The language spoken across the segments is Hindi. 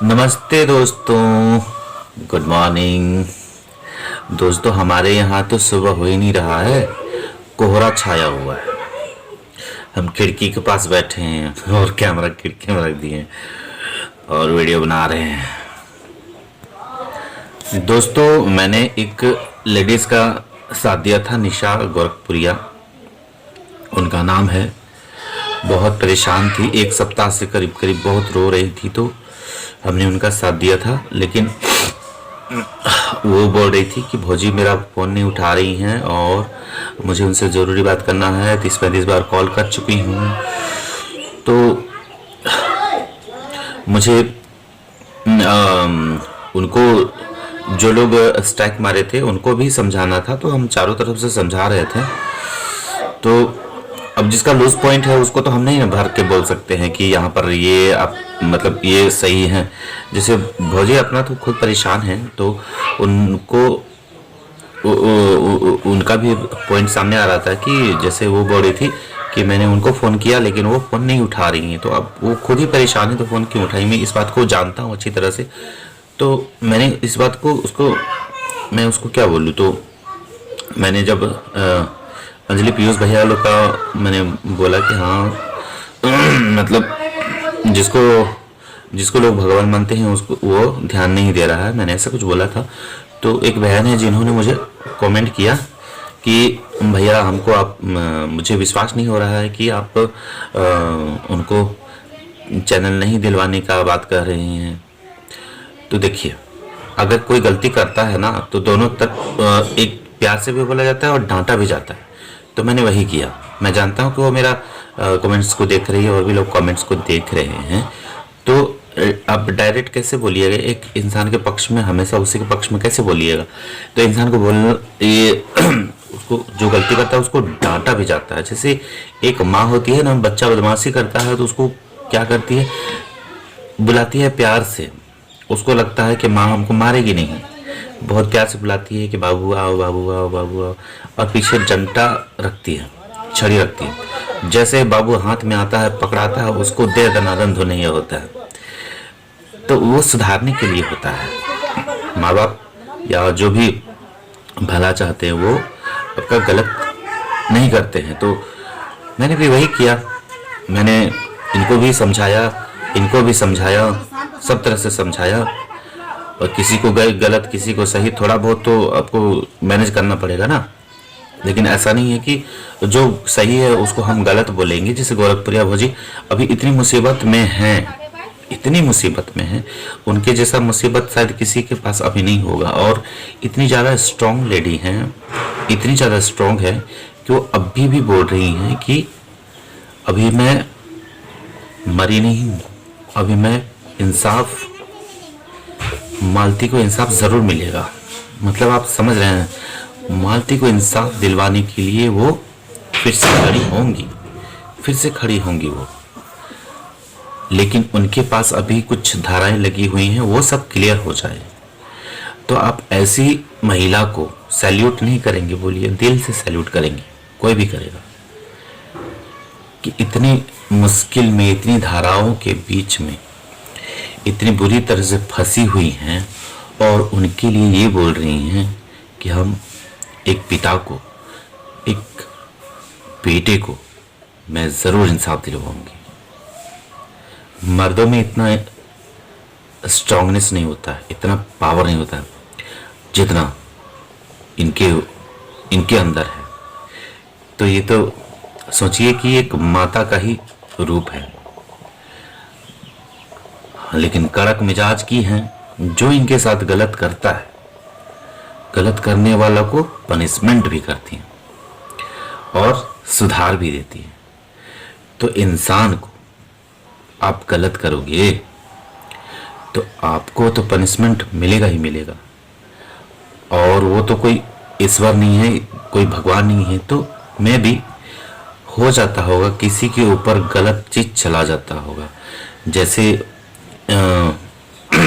नमस्ते दोस्तों, गुड मॉर्निंग। दोस्तों, हमारे यहाँ तो सुबह हो ही नहीं रहा है, कोहरा छाया हुआ है। हम खिड़की के पास बैठे हैं और कैमरा खिड़की में रख दिए हैं और वीडियो बना रहे हैं। दोस्तों, मैंने एक लेडीज़ का साथ दिया था, निशा गोरखपुरिया उनका नाम है। बहुत परेशान थी, एक सप्ताह से करीब करीब बहुत रो रही थी, तो हमने उनका साथ दिया था। लेकिन वो बोल रही थी कि भौजी मेरा फ़ोन नहीं उठा रही हैं और मुझे उनसे ज़रूरी बात करना है। 30-35 बार कॉल कर चुकी हूँ, तो मुझे उनको जो लोग स्ट्राइक मारे थे उनको भी समझाना था, तो हम चारों तरफ से समझा रहे थे। तो अब जिसका लूज पॉइंट है उसको तो हम नहीं भर के बोल सकते हैं कि यहाँ पर ये आप मतलब ये सही है। जैसे भौजी अपना तो खुद परेशान है, तो उनको उनका भी पॉइंट सामने आ रहा था कि जैसे वो बोल रही थी कि मैंने उनको फ़ोन किया लेकिन वो फ़ोन नहीं उठा रही हैं, तो अब वो खुद ही परेशान है तो फ़ोन क्यों उठाई। मैं इस बात को जानता हूँ अच्छी तरह से, तो मैंने इस बात को मैं उसको क्या बोलूँ। तो मैंने जब अंजलि पीयूष भैया लोग का मैंने बोला कि हाँ मतलब जिसको जिसको लोग भगवान मानते हैं उसको वो ध्यान नहीं दे रहा है, मैंने ऐसा कुछ बोला था। तो एक बहन है जिन्होंने मुझे कमेंट किया कि भैया हमको आप मुझे विश्वास नहीं हो रहा है कि आप उनको चैनल नहीं दिलवाने का बात कर रहे हैं। तो देखिए, अगर कोई गलती करता है ना तो दोनों तक एक प्यार से भी बोला जाता है और डांटा भी जाता है। तो मैंने वही किया। मैं जानता हूँ कि वो मेरा कमेंट्स को देख रही है और भी लोग कमेंट्स को देख रहे हैं, तो अब डायरेक्ट कैसे बोलिएगा। एक इंसान के पक्ष में हमेशा उसी के पक्ष में कैसे बोलिएगा। तो इंसान को बोलना ये उसको जो गलती करता है उसको डांटा भी जाता है। जैसे एक माँ होती है ना, बच्चा बदमाशी करता है तो उसको क्या करती है, बुलाती है प्यार से। उसको लगता है कि माँ हमको मारेगी नहीं, बहुत प्यार से बुलाती है कि बाबू आओ बाबू आओ बाबू आओ, और पीछे डंडा रखती है, छड़ी रखती है। जैसे बाबू हाथ में आता है, पकड़ाता है, उसको दे दनादन धोने ये होता है। तो वो सुधारने के लिए होता है। माँ बाप या जो भी भला चाहते हैं वो आपका गलत नहीं करते हैं। तो मैंने भी वही किया, मैंने इनको भी समझाया, इनको भी समझाया, सब तरह से समझाया। और किसी को गलत किसी को सही, थोड़ा बहुत तो आपको मैनेज करना पड़ेगा ना। लेकिन ऐसा नहीं है कि जो सही है उसको हम गलत बोलेंगे। जैसे गोरखपुरिया भौजी अभी इतनी मुसीबत में हैं, इतनी मुसीबत में हैं, उनके जैसा मुसीबत शायद किसी के पास अभी नहीं होगा। और इतनी ज़्यादा स्ट्रॉन्ग लेडी हैं, इतनी ज़्यादा स्ट्रॉन्ग है कि वो अभी भी बोल रही हैं कि अभी मैं मरी नहीं हूँ, अभी मैं इंसाफ, मालती को इंसाफ ज़रूर मिलेगा। मतलब आप समझ रहे हैं, मालती को इंसाफ दिलवाने के लिए वो फिर से खड़ी होंगी, फिर से खड़ी होंगी वो। लेकिन उनके पास अभी कुछ धाराएं लगी हुई हैं, वो सब क्लियर हो जाए तो आप ऐसी महिला को सैल्यूट नहीं करेंगे, बोलिए दिल से सैल्यूट करेंगे, कोई भी करेगा। कि इतनी मुश्किल में, इतनी धाराओं के बीच में इतनी बुरी तरह से फंसी हुई हैं और उनके लिए ये बोल रही हैं कि हम एक पिता को, एक बेटे को मैं ज़रूर इंसाफ दिलवाऊंगी। मर्दों में इतना स्ट्रांगनेस नहीं होता है, इतना पावर नहीं होता है जितना इनके अंदर है। तो ये तो सोचिए कि एक माता का ही रूप है, लेकिन कड़क मिजाज की हैं। जो इनके साथ गलत करता है, गलत करने वाला को पनिशमेंट भी करती हैं और सुधार भी देती है। तो इंसान को आप गलत करोगे तो आपको तो पनिशमेंट मिलेगा ही मिलेगा। और वो तो कोई ईश्वर नहीं है, कोई भगवान नहीं है। तो मैं भी हो जाता होगा, किसी के ऊपर गलत चीज चला जाता होगा। जैसे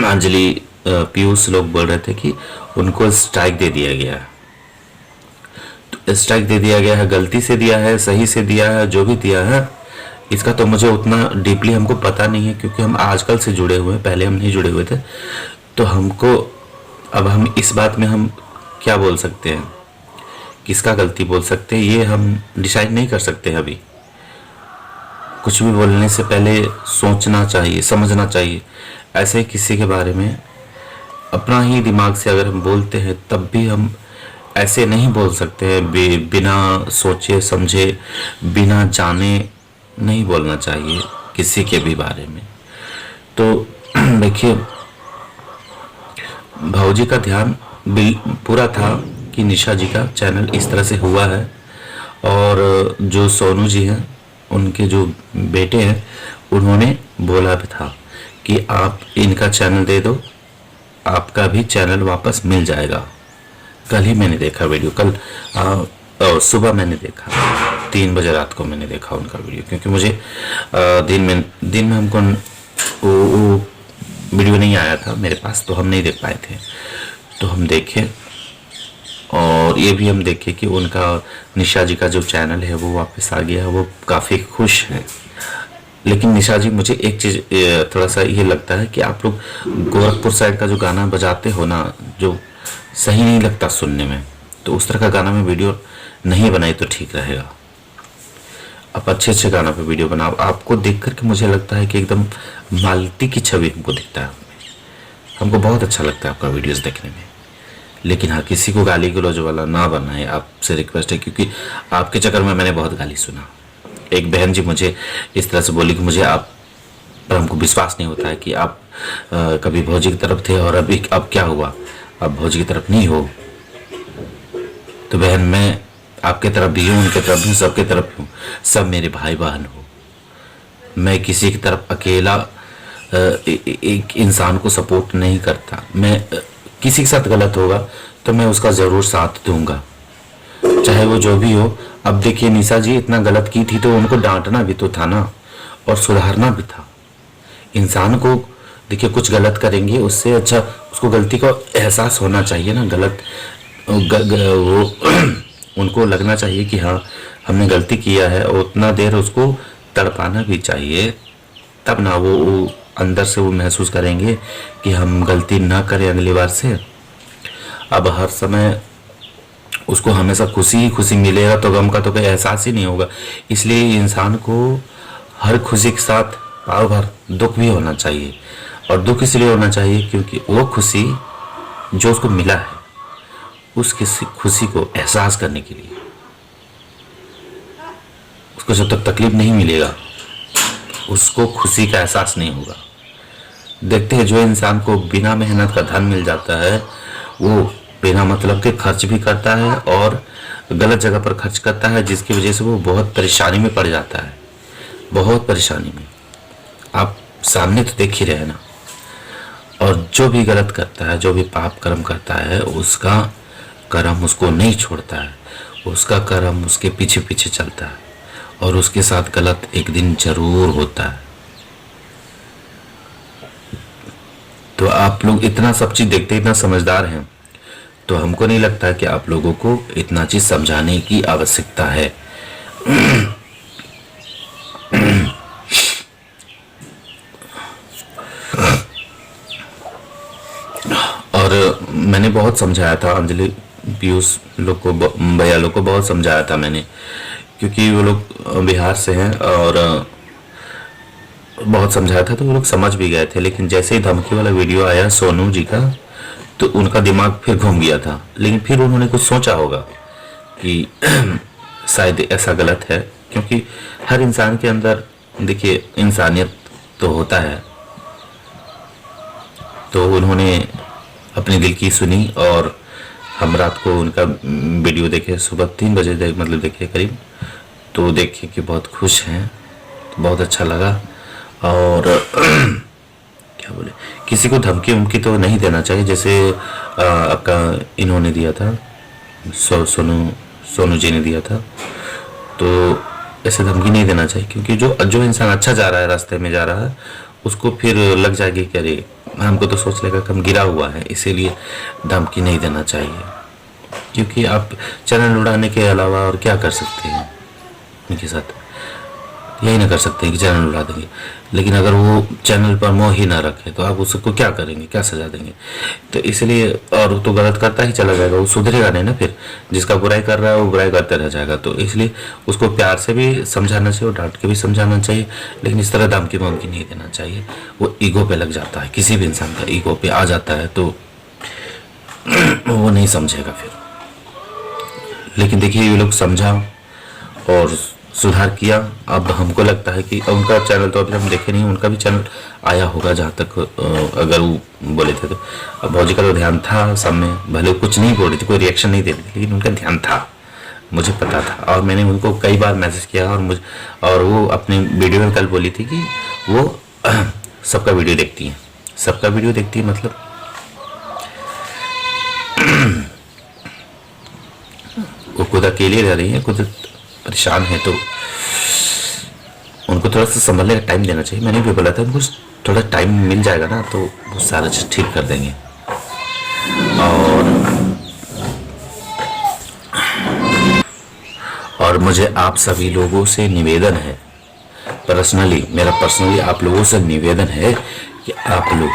अंजलि पीयूष लोग बोल रहे थे कि उनको स्ट्राइक दे दिया गया है, तो स्ट्राइक दे दिया गया है, गलती से दिया है, सही से दिया है, जो भी दिया है, इसका तो मुझे उतना डीपली हमको पता नहीं है, क्योंकि हम आजकल से जुड़े हुए हैं, पहले हम नहीं जुड़े हुए थे। तो हमको अब हम इस बात में हम क्या बोल सकते हैं, किसका गलती बोल सकते हैं, ये हम डिसाइड नहीं कर सकते हैं अभी। कुछ भी बोलने से पहले सोचना चाहिए, समझना चाहिए। ऐसे किसी के बारे में अपना ही दिमाग से अगर हम बोलते हैं तब भी हम ऐसे नहीं बोल सकते हैं, बिना सोचे समझे, बिना जाने नहीं बोलना चाहिए किसी के भी बारे में। तो देखिए, भाऊजी का ध्यान पूरा था कि निशा जी का चैनल इस तरह से हुआ है, और जो सोनू जी हैं उनके जो बेटे हैं उन्होंने बोला भी था कि आप इनका चैनल दे दो, आपका भी चैनल वापस मिल जाएगा। कल ही मैंने देखा वीडियो, कल सुबह मैंने देखा, 3 बजे रात को मैंने देखा उनका वीडियो, क्योंकि मुझे दिन में हमको वो वीडियो नहीं आया था मेरे पास, तो हम नहीं देख पाए थे। तो हम देखे, और ये भी हम देखे कि उनका निशा जी का जो चैनल है वो वापस आ गया, वो काफ़ी खुश है। लेकिन निशा जी, मुझे एक चीज़ थोड़ा सा ये लगता है कि आप लोग गोरखपुर साइड का जो गाना बजाते हो ना, जो सही नहीं लगता सुनने में, तो उस तरह का गाना में वीडियो नहीं बनाई तो ठीक रहेगा। आप अच्छे अच्छे गाना पे वीडियो बनाओ। आपको देख करके मुझे लगता है कि एकदम मालती की छवि हमको दिखता है, हमको बहुत अच्छा लगता है आपका वीडियोस देखने में। लेकिन हाँ, किसी को गाली गलौज वाला ना बनाए, आपसे रिक्वेस्ट है, क्योंकि आपके चक्कर में मैंने बहुत गाली सुना। एक बहन जी मुझे इस तरह से बोली कि मुझे आप पर हमको विश्वास नहीं होता है कि आप कभी भौजी की तरफ थे और अभी अब क्या हुआ, अब भौजी की तरफ नहीं हो। तो बहन, मैं आपके तरफ भी हूँ, उनके तरफ भी हूँ, सबके तरफ हूँ, सब मेरे भाई बहन हो। मैं किसी की तरफ अकेला एक इंसान को सपोर्ट नहीं करता। मैं किसी के साथ गलत होगा तो मैं उसका ज़रूर साथ दूंगा, चाहे वो जो भी हो। अब देखिए, निशा जी इतना गलत की थी तो उनको डांटना भी तो था ना, और सुधारना भी था। इंसान को देखिए, कुछ गलत करेंगे उससे अच्छा उसको गलती का एहसास होना चाहिए ना। गलत वो उनको लगना चाहिए कि हाँ, हमने गलती किया है, और उतना देर उसको तड़पाना भी चाहिए, तब ना वो अंदर से वो महसूस करेंगे कि हम गलती ना करें अगली बार से। अब हर समय उसको हमेशा खुशी ही खुशी मिलेगा तो गम का तो कोई एहसास ही नहीं होगा। इसलिए इंसान को हर खुशी के साथ पाव भर दुख भी होना चाहिए, और दुख इसलिए होना चाहिए क्योंकि वो खुशी जो उसको मिला है, उस खुशी को एहसास करने के लिए उसको जब तक तकलीफ नहीं मिलेगा उसको खुशी का एहसास नहीं होगा। देखते हैं, जो इंसान को बिना मेहनत का धन मिल जाता है वो बिना मतलब के खर्च भी करता है और गलत जगह पर खर्च करता है, जिसकी वजह से वो बहुत परेशानी में पड़ जाता है, बहुत परेशानी में। आप सामने तो देख ही रहे ना। और जो भी गलत करता है, जो भी पाप कर्म करता है, उसका कर्म उसको नहीं छोड़ता है, उसका कर्म उसके पीछे पीछे चलता है, और उसके साथ गलत एक दिन जरूर होता है। तो आप लोग इतना सब चीज देखते, इतना समझदार हैं, तो हमको नहीं लगता कि आप लोगों को इतना चीज समझाने की आवश्यकता है। और मैंने बहुत समझाया था अंजलि, पीयूष लोग को, भैया लोग को बहुत समझाया था मैंने, क्योंकि वो लोग बिहार से हैं, और बहुत समझाया था तो वो लोग समझ भी गए थे। लेकिन जैसे ही धमकी वाला वीडियो आया सोनू जी का, तो उनका दिमाग फिर घूम गया था। लेकिन फिर उन्होंने कुछ सोचा होगा कि शायद ऐसा गलत है, क्योंकि हर इंसान के अंदर देखिए इंसानियत तो होता है। तो उन्होंने अपने दिल की सुनी, और हम रात को उनका वीडियो देखे, सुबह 3 बजे मतलब देखे करीब, तो देखे कि बहुत खुश हैं, तो बहुत अच्छा लगा। और क्या बोले, किसी को धमकी उमकी तो नहीं देना चाहिए, जैसे आपका इन्होंने दिया था, सोनू जी ने दिया था। तो ऐसे धमकी नहीं देना चाहिए, क्योंकि जो इंसान अच्छा जा रहा है, रास्ते में जा रहा है, उसको फिर लग जाएगी कि अरे हमको तो सोच लेगा कि हम गिरा हुआ है, इसीलिए धमकी नहीं देना चाहिए। क्योंकि आप चैनल उड़ाने के अलावा और क्या कर सकते हैं उनके साथ। यही ना कर सकते हैं कि चैनल उड़ा देंगे। लेकिन अगर वो चैनल पर मोह ही ना रखे तो आप उसको क्या करेंगे, क्या सजा देंगे? तो इसलिए, और वो तो गलत करता ही चला जाएगा, वो सुधरेगा नहीं ना फिर। जिसका बुराई कर रहा है वो बुराई करते रह जाएगा। तो इसलिए उसको प्यार से भी समझाना चाहिए और डांट के भी समझाना चाहिए, लेकिन इस तरह धमकी वमकी नहीं देना चाहिए। वो ईगो पे लग जाता है, किसी भी इंसान का ईगो पे आ जाता है तो वो नहीं समझेगा फिर। लेकिन देखिए, ये लोग समझा और सुधार किया। अब हमको लगता है कि उनका चैनल तो अभी हम देखे नहीं, उनका भी चैनल आया होगा जहाँ तक अगर वो बोले थे तो। अब भौजी का तो ध्यान था सामने, भले वो कुछ नहीं बोल रही थी, कोई रिएक्शन नहीं दे रही थी, लेकिन उनका ध्यान था, मुझे पता था। और मैंने उनको कई बार मैसेज किया और वो अपने वीडियो में कल बोली थी कि वो सबका वीडियो देखती हैं। सबका वीडियो देखती है मतलब वो खुद अकेले रह रही है, खुद परेशान है, तो उनको थोड़ा सा संभलने का टाइम देना चाहिए। मैंने भी बोला था उनको थोड़ा टाइम मिल जाएगा ना तो वो सारा चीज ठीक कर देंगे। और मुझे आप सभी लोगों से निवेदन है, मेरा पर्सनली आप लोगों से निवेदन है कि आप लोग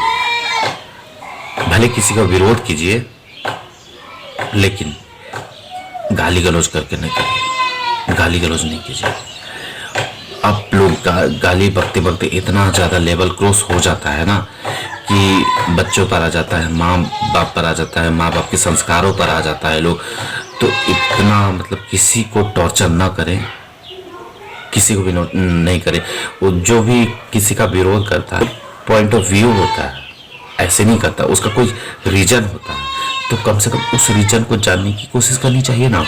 भले किसी का विरोध कीजिए, लेकिन गाली गलौज करके नहीं करिए, गाली गलौज नहीं कीजिए। आप लोग गाली बकते बकते इतना ज़्यादा लेवल क्रॉस हो जाता है ना कि बच्चों पर आ जाता है, माँ बाप पर आ जाता है, माँ बाप के संस्कारों पर आ जाता है लोग। तो इतना मतलब किसी को टॉर्चर ना करें, किसी को भी नहीं करें। वो जो भी किसी का विरोध करता है, पॉइंट ऑफ व्यू होता है, ऐसे नहीं करता, उसका कोई रीजन होता है। तो कम से कम उस रीजन को जानने की कोशिश करनी चाहिए ना,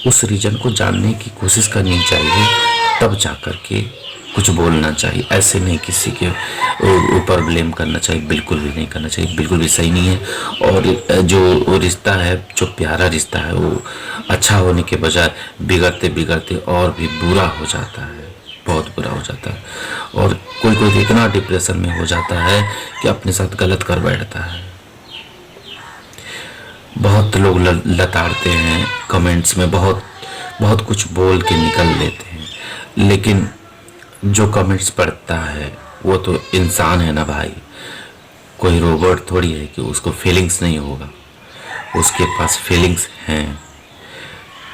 उस रीजन को जानने की कोशिश करनी चाहिए, तब जाकर के कुछ बोलना चाहिए। ऐसे नहीं किसी के ऊपर ब्लेम करना चाहिए, बिल्कुल भी नहीं करना चाहिए, बिल्कुल भी सही नहीं है। और जो रिश्ता है, जो प्यारा रिश्ता है, वो अच्छा होने के बजाय बिगड़ते बिगड़ते और भी बुरा हो जाता है, बहुत बुरा हो जाता है। और कोई कोई इतना डिप्रेशन में हो जाता है कि अपने साथ गलत कर बैठता है। बहुत लोग लताड़ते हैं कमेंट्स में, बहुत बहुत कुछ बोल के निकल लेते हैं, लेकिन जो कमेंट्स पढ़ता है वो तो इंसान है ना भाई, कोई रोबोट थोड़ी है कि उसको फीलिंग्स नहीं होगा, उसके पास फीलिंग्स हैं।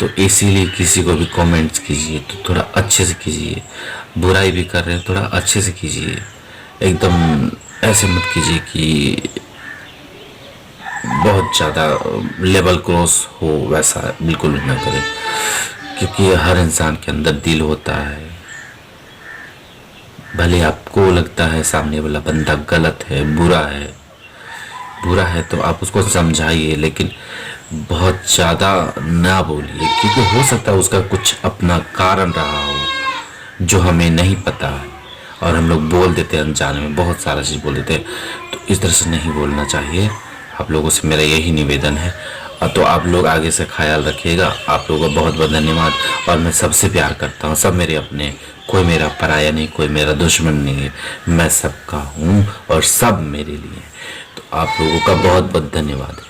तो इसीलिए किसी को भी कमेंट्स कीजिए तो थोड़ा अच्छे से कीजिए, बुराई भी कर रहे हैं थोड़ा अच्छे से कीजिए, एकदम ऐसे मत कीजिए कि बहुत ज़्यादा लेवल क्रॉस हो, वैसा बिल्कुल ना करें। क्योंकि हर इंसान के अंदर दिल होता है, भले आपको लगता है सामने वाला बंदा गलत है, बुरा है तो आप उसको समझाइए, लेकिन बहुत ज़्यादा ना बोलिए, क्योंकि हो सकता है उसका कुछ अपना कारण रहा हो जो हमें नहीं पता है, और हम लोग बोल देते हैं अनजाने में, बहुत सारा चीज़ बोल देते हैं। तो इस तरह से नहीं बोलना चाहिए। आप लोगों से मेरा यही निवेदन है। तो आप लोग आगे से ख्याल रखिएगा। आप लोगों का बहुत बहुत धन्यवाद। और मैं सबसे प्यार करता हूँ, सब मेरे अपने, कोई मेरा पराया नहीं, कोई मेरा दुश्मन नहीं है, मैं सबका हूँ और सब मेरे लिए। तो आप लोगों का बहुत बहुत धन्यवाद।